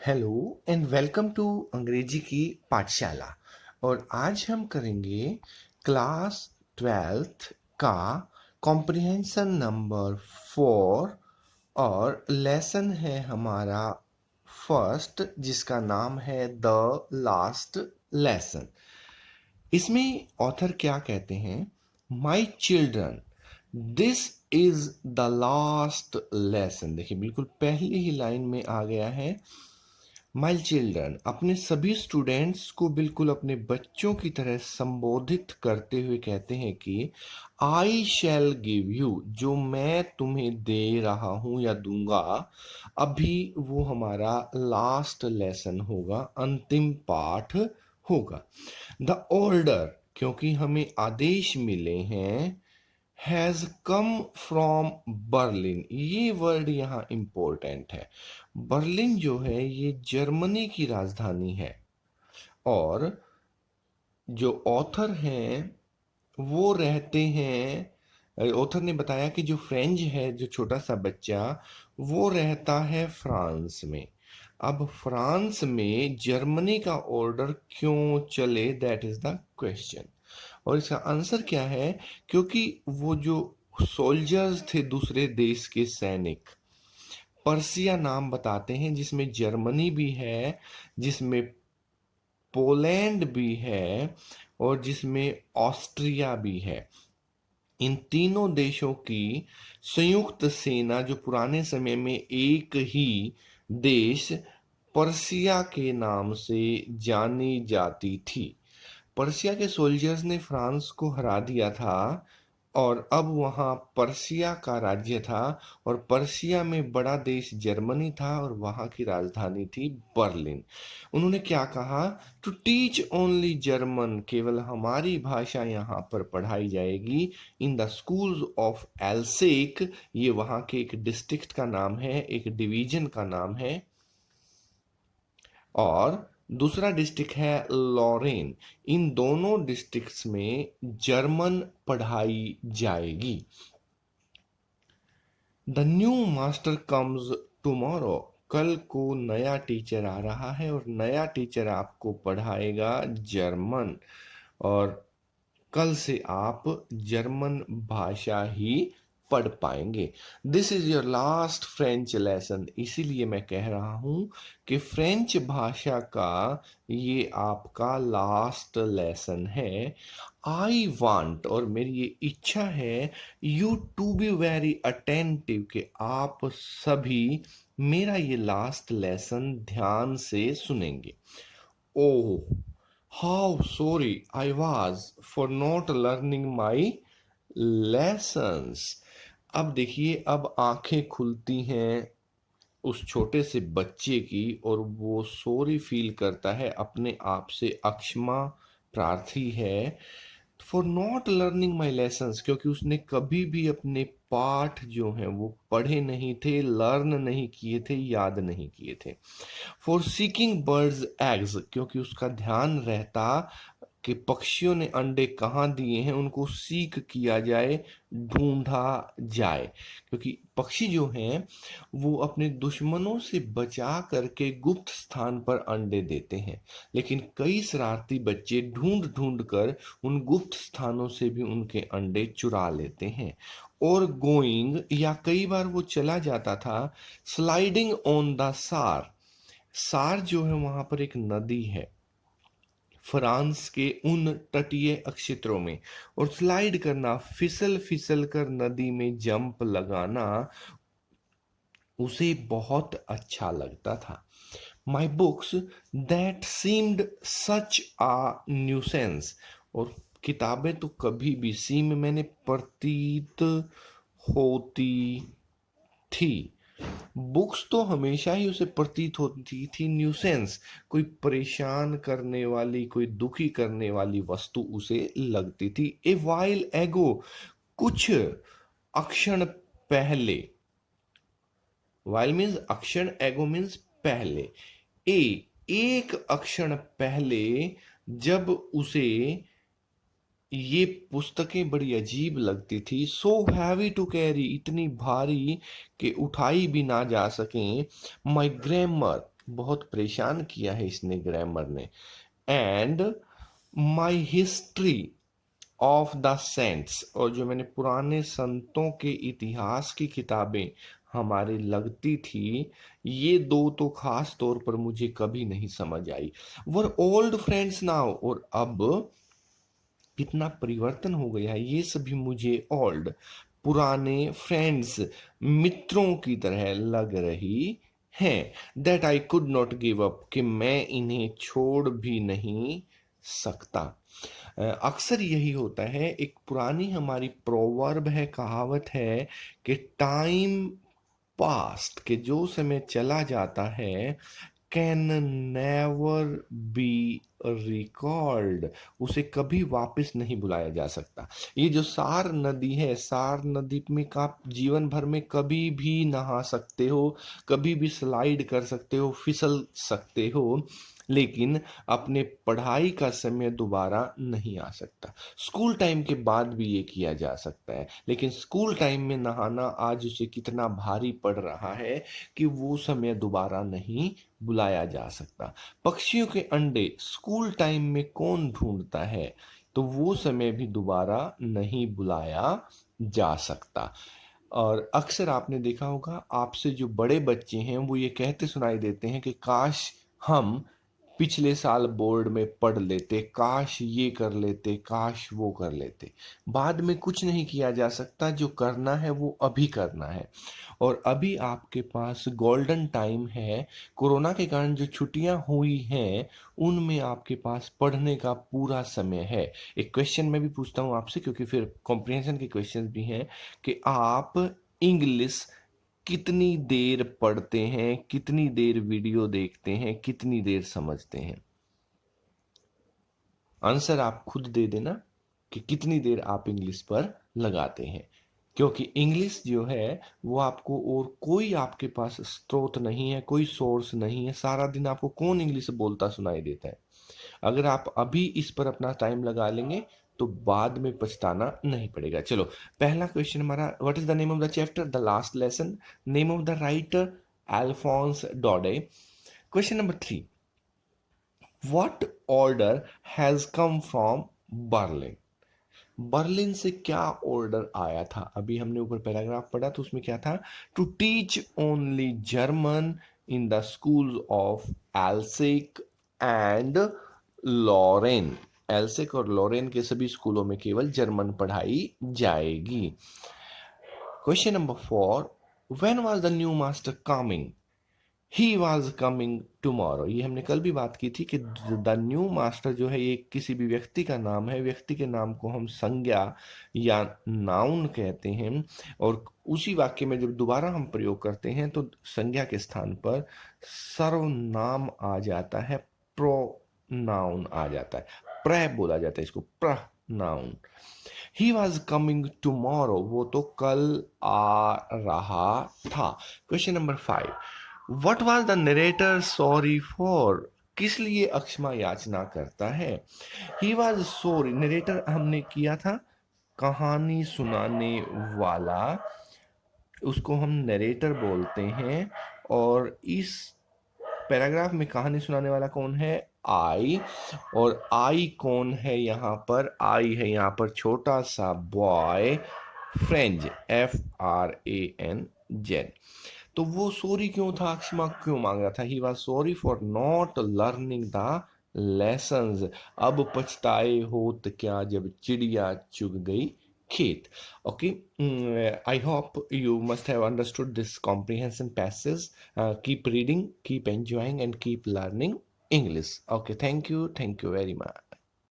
Hello and welcome to अंग्रेजी की पाठशाला। और आज हम करेंगे क्लास 12th का कॉम्प्रिहेंशन नंबर 4 और लेसन है हमारा फर्स्ट जिसका नाम है द लास्ट लेसन। इसमें ऑथर क्या कहते हैं? My children, this is the last lesson. देखिए बिल्कुल पहली ही लाइन में आ गया है माई चिल्ड्रन। अपने सभी स्टूडेंट्स को बिल्कुल अपने बच्चों की तरह संबोधित करते हुए कहते हैं कि आई शैल गिव यू, जो मैं तुम्हें दे रहा हूं या दूंगा, अभी वो हमारा लास्ट लेसन होगा, अंतिम पाठ होगा। द ऑर्डर, क्योंकि हमें आदेश मिले हैं, हैज कम फ्रॉम बर्लिन। ये वर्ड यहाँ इंपॉर्टेंट है। बर्लिन जो है ये जर्मनी की राजधानी है। और जो ऑथर हैं वो रहते हैं, ऑथर ने बताया कि जो फ्रेंच है, जो छोटा सा बच्चा, वो रहता है फ्रांस में। अब फ्रांस में जर्मनी का ऑर्डर क्यों चले, दैट इज द क्वेश्चन। और इसका आंसर क्या है? क्योंकि वो जो सोल्जर्स थे, दूसरे देश के सैनिक, पर्सिया नाम बताते हैं जिसमें जर्मनी भी है, जिसमें पोलैंड भी है और जिसमें ऑस्ट्रिया भी है। इन तीनों देशों की संयुक्त सेना, जो पुराने समय में एक ही देश पर्सिया के नाम से जानी जाती थी। पर्सिया के सोल्जर्स ने फ्रांस को हरा दिया था और अब वहाँ पर्सिया का राज्य था। और पर्सिया में बड़ा देश जर्मनी था और वहाँ की राजधानी थी बर्लिन। उन्होंने क्या कहा? टू टीच ओनली जर्मन, केवल हमारी भाषा यहाँ पर पढ़ाई जाएगी। इन द स्कूल्स ऑफ एल्सेक, ये वहाँ के एक डिस्ट्रिक्ट का नाम है, एक डिवीजन का नाम है। और दूसरा डिस्ट्रिक्ट है लॉरेन। इन दोनों डिस्ट्रिक्ट्स में जर्मन पढ़ाई जाएगी। The new master comes tomorrow, कल को नया टीचर आ रहा है और नया टीचर आपको पढ़ाएगा जर्मन। और कल से आप जर्मन भाषा ही पढ़ पाएंगे। This is your last French lesson, इसीलिए मैं कह रहा हूं कि फ्रेंच भाषा का ये आपका लास्ट लेसन है। आई वांट, और मेरी ये इच्छा है, you to be very attentive, कि आप सभी मेरा ये लास्ट लेसन ध्यान से सुनेंगे। Oh, how sorry I was for not learning my lessons. अब देखिए, अब आंखें खुलती हैं उस छोटे से बच्चे की और वो सॉरी फील करता है, अपने आप से अक्षमा प्रार्थी है for not learning my lessons, क्योंकि उसने कभी भी अपने पाठ जो हैं वो पढ़े नहीं थे, लर्न नहीं किए थे, याद नहीं किए थे। फॉर सीकिंग बर्ड्स एग्स, क्योंकि उसका ध्यान रहता कि पक्षियों ने अंडे कहाँ दिए हैं, उनको सीक किया जाए, ढूंढा जाए। क्योंकि पक्षी जो हैं वो अपने दुश्मनों से बचा करके गुप्त स्थान पर अंडे देते हैं, लेकिन कई शरारती बच्चे ढूंढ ढूंढ कर उन गुप्त स्थानों से भी उनके अंडे चुरा लेते हैं। और गोइंग, या कई बार वो चला जाता था, स्लाइडिंग ऑन द सार। सार जो है वहां पर एक नदी है फ्रांस के उन तटीय क्षेत्रों में, और स्लाइड करना, फिसल फिसल कर नदी में जंप लगाना उसे बहुत अच्छा लगता था। My books that seemed such a nuisance, और किताबें तो कभी भी, सी में मैंने प्रतीत होती थी, बुक्स तो हमेशा ही उसे प्रतीत होती थी न्यूसेंस, कोई परेशान करने वाली, कोई दुखी करने वाली वस्तु उसे लगती थी। ए वाइल एगो, कुछ अक्षण पहले, वाइल मीन्स अक्षण, एगो मीन्स पहले। ए, एक अक्षण पहले, जब उसे ये पुस्तकें बड़ी अजीब लगती थी। सो हैवी टू कैरी, इतनी भारी कि उठाई भी ना जा सकें। माई ग्रामर, बहुत परेशान किया है इसने ग्रामर ने। And my history of the saints, और जो मैंने पुराने संतों के इतिहास की किताबें हमारी लगती थी, ये दो तो खास तौर पर मुझे कभी नहीं समझ आई। वर ओल्ड फ्रेंड्स नाउ, और अब कितना परिवर्तन हो गया है, ये सभी मुझे ओल्ड, पुराने फ्रेंड्स, मित्रों की तरह लग रही हैं। That I could not give up, कि मैं इन्हें छोड़ भी नहीं सकता। अक्सर यही होता है, एक पुरानी हमारी प्रोवर्ब है, कहावत है कि टाइम पास्ट, के जो समय चला जाता है, कैन नेवर बी रिकॉल्ड, उसे कभी वापस नहीं बुलाया जा सकता। ये जो सार नदी है, सार नदी में का आप जीवन भर में कभी भी नहा सकते हो, कभी भी स्लाइड कर सकते हो, फिसल सकते हो, लेकिन अपने पढ़ाई का समय दोबारा नहीं आ सकता। स्कूल टाइम के बाद भी ये किया जा सकता है, लेकिन स्कूल टाइम में नहाना आज उसे कितना भारी पड़ रहा है कि वो समय दोबारा नहीं बुलाया जा सकता। पक्षियों के अंडे स्कूल टाइम में कौन ढूंढता है, तो वो समय भी दोबारा नहीं बुलाया जा सकता। और अक्सर आपने देखा होगा, आपसे जो बड़े बच्चे हैं वो ये कहते सुनाई देते हैं कि काश हम पिछले साल बोर्ड में पढ़ लेते, काश ये कर लेते, काश वो कर लेते। बाद में कुछ नहीं किया जा सकता, जो करना है वो अभी करना है। और अभी आपके पास गोल्डन टाइम है। कोरोना के कारण जो छुट्टियां हुई हैं, उनमें आपके पास पढ़ने का पूरा समय है। एक क्वेश्चन मैं भी पूछता हूँ आपसे, क्योंकि फिर कॉम्प्रिहेंशन के क्वेश्चन भी हैं, कि आप इंग्लिश कितनी देर पढ़ते हैं, कितनी देर वीडियो देखते हैं, कितनी देर समझते हैं? आंसर आप खुद दे देना कि कितनी देर आप इंग्लिश पर लगाते हैं, क्योंकि इंग्लिश जो है वो आपको, और कोई आपके पास स्रोत नहीं है, कोई सोर्स नहीं है। सारा दिन आपको कौन इंग्लिश बोलता सुनाई देता है? अगर आप अभी इस पर अपना टाइम लगा लेंगे तो बाद में पछताना नहीं पड़ेगा। चलो, पहला क्वेश्चन हमारा, what is the name of the chapter, the last lesson, name of the writer, Alphonse Daudet. Question number 3, what order has come from Berlin? Berlin से क्या ऑर्डर आया था? अभी हमने ऊपर पैराग्राफ पढ़ा तो उसमें क्या था, to teach only German in the schools of Alsace and Lorraine. Alsace और लॉरेन के सभी स्कूलों में केवल जर्मन पढ़ाई जाएगी। Question number 4, when was the new master coming? He was coming tomorrow. ये हमने कल भी बात की थी कि द न्यू मास्टर जो है ये किसी भी व्यक्ति का नाम है, व्यक्ति के नाम को हम संज्ञा या नाउन कहते हैं, और उसी वाक्य में जब दोबारा हम प्रयोग करते हैं तो संज्ञा के स्थान पर सर्वनाम आ जाता है, प्रोनाउन आ जाता है, प्र बोला जाता है इसको, pronoun. He was coming tomorrow, वो तो कल आ रहा था। Question number 5, what was the narrator sorry for? किस लिए अक्षमा याचना करता है? ही वॉज सॉरी, नरेटर हमने किया था कहानी सुनाने वाला, उसको हम नरेटर बोलते हैं। और इस पैराग्राफ में कहानी सुनाने वाला कौन है? आई। और आई कौन है यहाँ पर? आई है यहाँ पर छोटा सा बॉय, फ्रेंज, FRANZ। तो वो सॉरी क्यों था, क्षमा क्यों मांग रहा था? He was sorry for not learning the lessons. अब पछताए होत क्या, जब चिड़िया चुग गई खेत। Okay, I hope you must have understood this comprehension passage. Keep reading, keep enjoying, and keep learning English. Okay, thank you very much.